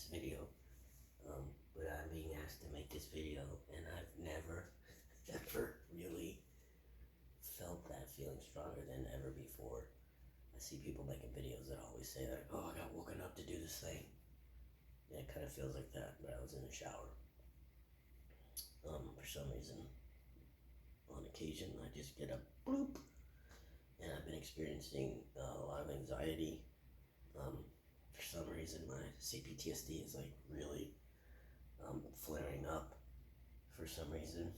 this video, but I'm being asked to make this video, and I've never, ever really felt that feeling stronger than ever before. I see people making videos that always say like, oh, I got woken up to do this thing. And it kind of feels like that, but I was in the shower. For some reason, on occasion, I just get a bloop, and I've been experiencing a lot of anxiety. For some reason, my CPTSD is like really flaring up for some reason,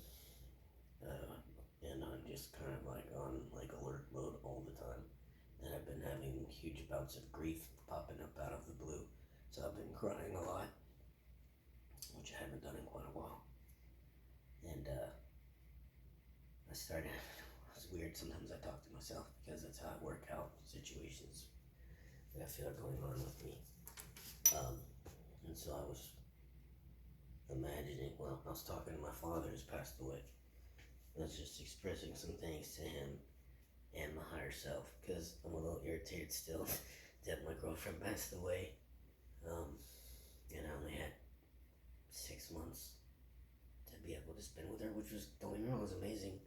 and I'm just kind of like on like alert mode all the time. And I've been having huge bouts of grief popping up out of the blue, so I've been crying a lot, which I haven't done in quite a while. And I started. It's weird. Sometimes I talk to myself because that's how I work out situations that I feel are going on with me. And so I was imagining, well, I was talking to my father who's passed away. I was just expressing some things to him and my higher self because I'm a little irritated still that my girlfriend passed away. And I only had 6 months to be able to spend with her, which was, don't get me wrong, was amazing.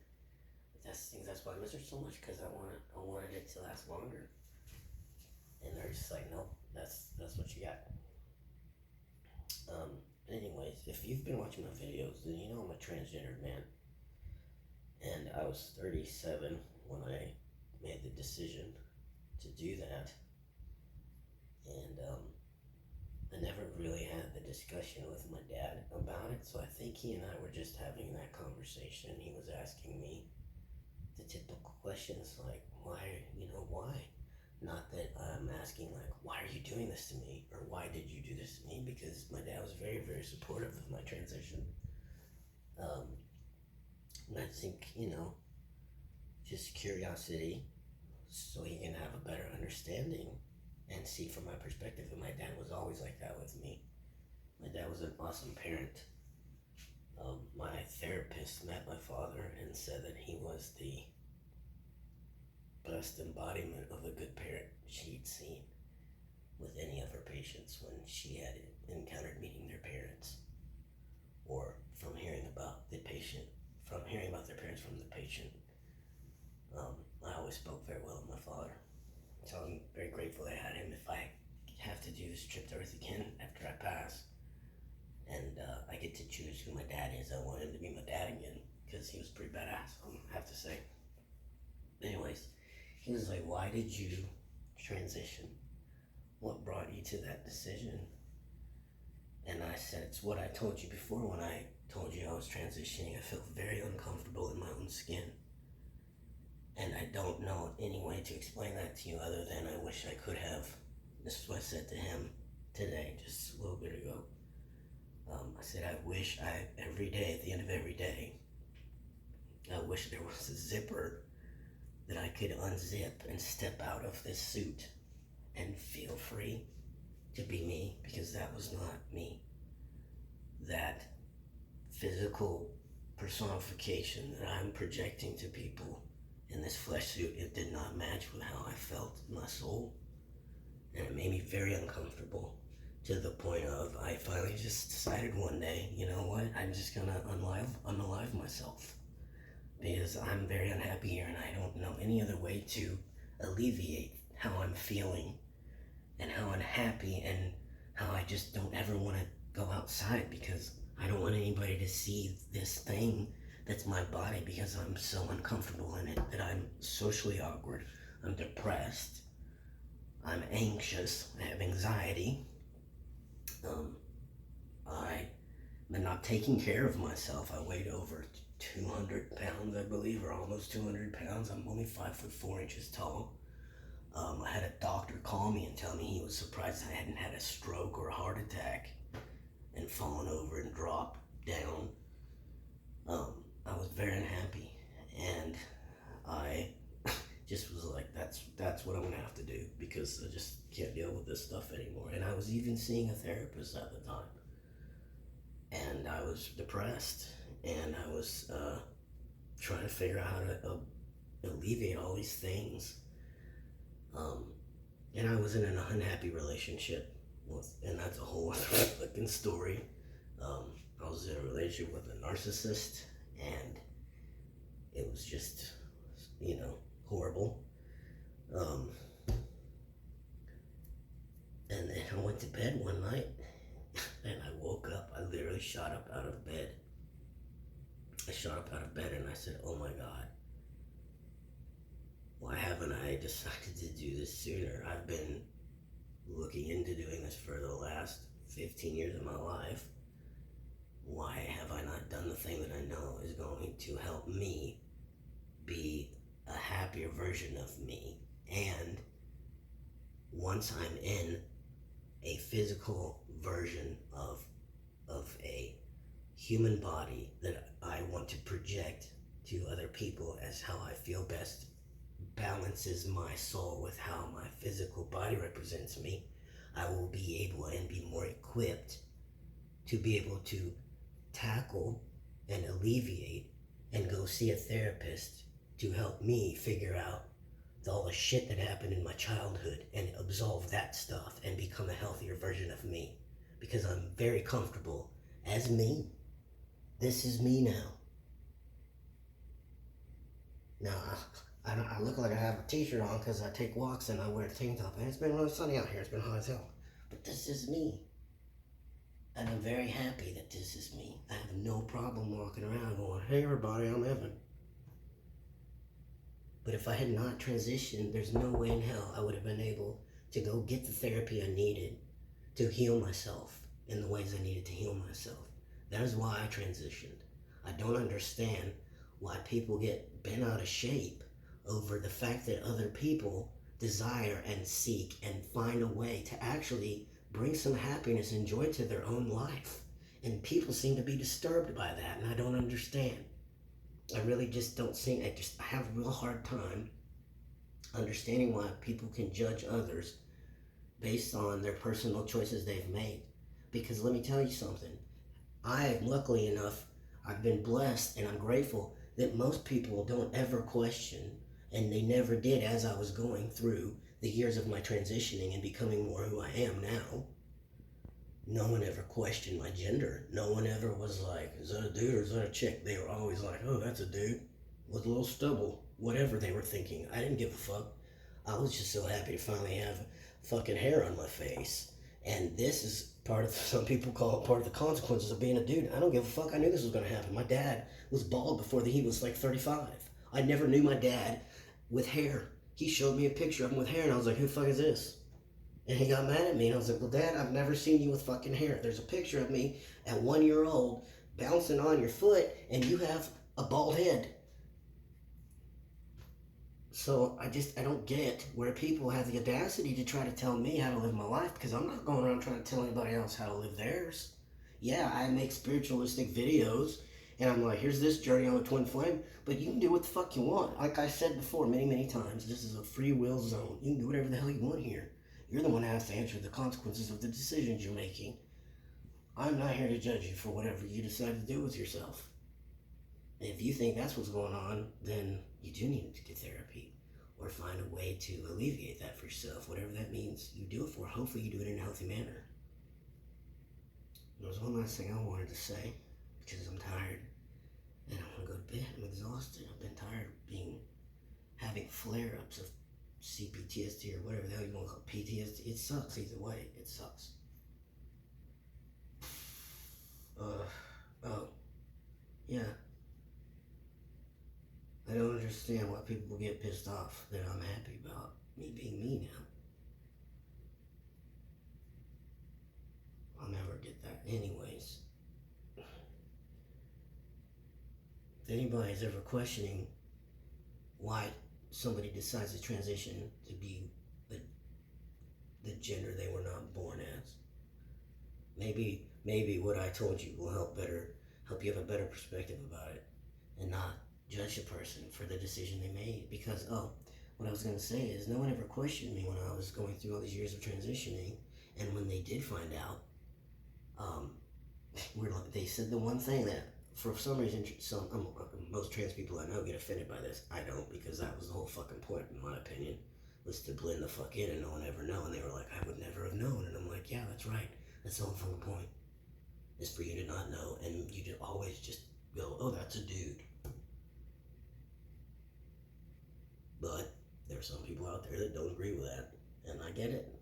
But that's why I miss her so much, because I wanted it to last longer. And they're just like, nope, that's what you got. Anyways, if you've been watching my videos, then you know I'm a transgendered man. And I was 37 when I made the decision to do that. And I never really had the discussion with my dad about it, so I think he and I were just having that conversation. He was asking me the typical questions like, why? Not that I'm asking like, why are you doing this to me? Or why did you do this to me? Because my dad was very, very supportive of my transition. And I think, just curiosity so he can have a better understanding and see from my perspective. And my dad was always like that with me. My dad was an awesome parent. My therapist met my father and said that he was the best embodiment of a good parent she'd seen with any of her patients when she had encountered meeting their parents, or from hearing about their parents from the patient. I always spoke very well of my father, so I'm very grateful I had him. If I have to do this trip to Earth again after I pass, and I get to choose who my dad is, I want him to be my dad again, because he was pretty badass, I have to say. Anyways, he was like, why did you transition? What brought you to that decision? And I said, it's what I told you before when I told you I was transitioning. I felt very uncomfortable in my own skin. And I don't know any way to explain that to you other than I wish I could have. This is what I said to him today, just a little bit ago. I said, every day, at the end of every day, I wish there was a zipper that I could unzip and step out of this suit and feel free to be me, because that was not me. That physical personification that I'm projecting to people in this flesh suit, it did not match with how I felt in my soul. And it made me very uncomfortable, to the point of I finally just decided one day, you know what, I'm just gonna unalive myself, because I'm very unhappy here and I don't know any other way to alleviate how I'm feeling and how unhappy and how I just don't ever want to go outside, because I don't want anybody to see this thing that's my body, because I'm so uncomfortable in it, that I'm socially awkward, I'm depressed, I'm anxious, I have anxiety, I'm not taking care of myself. I weighed over 200 pounds, I believe, or almost 200 pounds. I'm only 5'4" tall. I had a doctor call me and tell me he was surprised I hadn't had a stroke or a heart attack and fallen over and dropped down. I was very unhappy, and I just was like, that's what I'm gonna have to do, because I just can't deal with this stuff anymore. And I was even seeing a therapist at the time, and I was depressed, and I was trying to figure out how to alleviate all these things. And I was in an unhappy relationship Well, and that's a whole other fucking story. I was in a relationship with a narcissist, and it was just, horrible. Um, and then I went to bed one night, and I woke up. I literally shot up out of bed. I shot up out of bed, and I said, "Oh my God, why haven't I decided to do this sooner? I've been looking into doing this for the last 15 years of my life. Why have I not done the thing that I know is going to help me be a happier version of me? And once I'm in a physical version of a human body that I want to project to other people as how I feel best balances my soul with how my physical body represents me, I will be able and be more equipped to be able to tackle and alleviate and go see a therapist to help me figure out all the shit that happened in my childhood and absolve that stuff and become a healthier version of me. Because I'm very comfortable as me. This is me now. Now, I look like I have a t-shirt on because I take walks and I wear a tank top. And it's been really sunny out here. It's been hot as hell. But this is me. And I'm very happy that this is me. I have no problem walking around going, "Hey everybody, I'm Evan." But if I had not transitioned, there's no way in hell I would have been able to go get the therapy I needed to heal myself in the ways I needed to heal myself. That is why I transitioned. I don't understand why people get bent out of shape over the fact that other people desire and seek and find a way to actually bring some happiness and joy to their own life. And people seem to be disturbed by that, and I don't understand. I really just don't see. I have a real hard time understanding why people can judge others based on their personal choices they've made. Because let me tell you something. Luckily enough, I've been blessed and I'm grateful that most people don't ever question, and they never did as I was going through the years of my transitioning and becoming more who I am now. No one ever questioned my gender. No one ever was like, "Is that a dude or is that a chick?" They were always like, "Oh, that's a dude with a little stubble." Whatever they were thinking. I didn't give a fuck. I was just so happy to finally have fucking hair on my face. And this is some people call it part of the consequences of being a dude. I don't give a fuck. I knew this was going to happen. My dad was bald before he was like 35. I never knew my dad with hair. He showed me a picture of him with hair, and I was like, "Who the fuck is this?" And he got mad at me, and I was like, "Well, Dad, I've never seen you with fucking hair. There's a picture of me at 1 year old bouncing on your foot, and you have a bald head." So I don't get where people have the audacity to try to tell me how to live my life, because I'm not going around trying to tell anybody else how to live theirs. Yeah, I make spiritualistic videos, and I'm like, "Here's this journey on the twin flame," but you can do what the fuck you want. Like I said before many, many times, this is a free will zone. You can do whatever the hell you want here. You're the one that has to answer the consequences of the decisions you're making. I'm not here to judge you for whatever you decide to do with yourself. And if you think that's what's going on, then you do need to get therapy or find a way to alleviate that for yourself, whatever that means you do it for. Hopefully you do it in a healthy manner. There's one last thing I wanted to say, because I'm tired and I want to go to bed. I'm exhausted. I've been tired of having flare-ups of CPTSD or whatever the hell you want to call it, PTSD. It sucks either way. It sucks. Oh, yeah. I don't understand why people get pissed off that I'm happy about me being me now. I'll never get that. Anyways, if anybody's ever questioning why somebody decides to transition to be the gender they were not born as, maybe what I told you will help you have a better perspective about it and not judge a person for the decision they made. Because what I was going to say is, no one ever questioned me when I was going through all these years of transitioning, and when they did find out, they said the one thing that for some reason most trans people I know get offended by this. I don't, because that was the whole fucking point, in my opinion, was to blend the fuck in and no one ever know. And they were like, "I would never have known." And I'm like, like, yeah, that's right. That's the whole fucking point. Is for you to not know, and you to always just go, oh, that's a dude. But there are some people out there that don't agree with that, and I get it.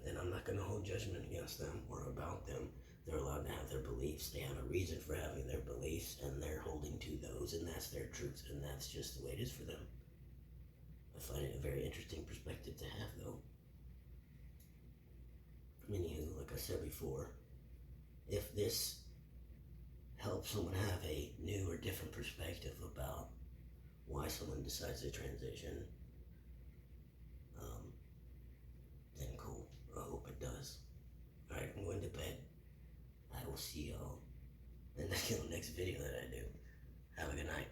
And I'm not going to hold judgment against them or about them. They're allowed to have their beliefs. They have a reason for having their beliefs, and they're holding to those, and that's their truth, and that's just the way it is for them. I find it a very interesting perspective to have, though. Anywho, like I said before, if this helps someone have a new or different perspective about why someone decides to transition, then cool. I hope it does. Alright, I'm going to bed. I will see y'all in the next video that I do. Have a good night.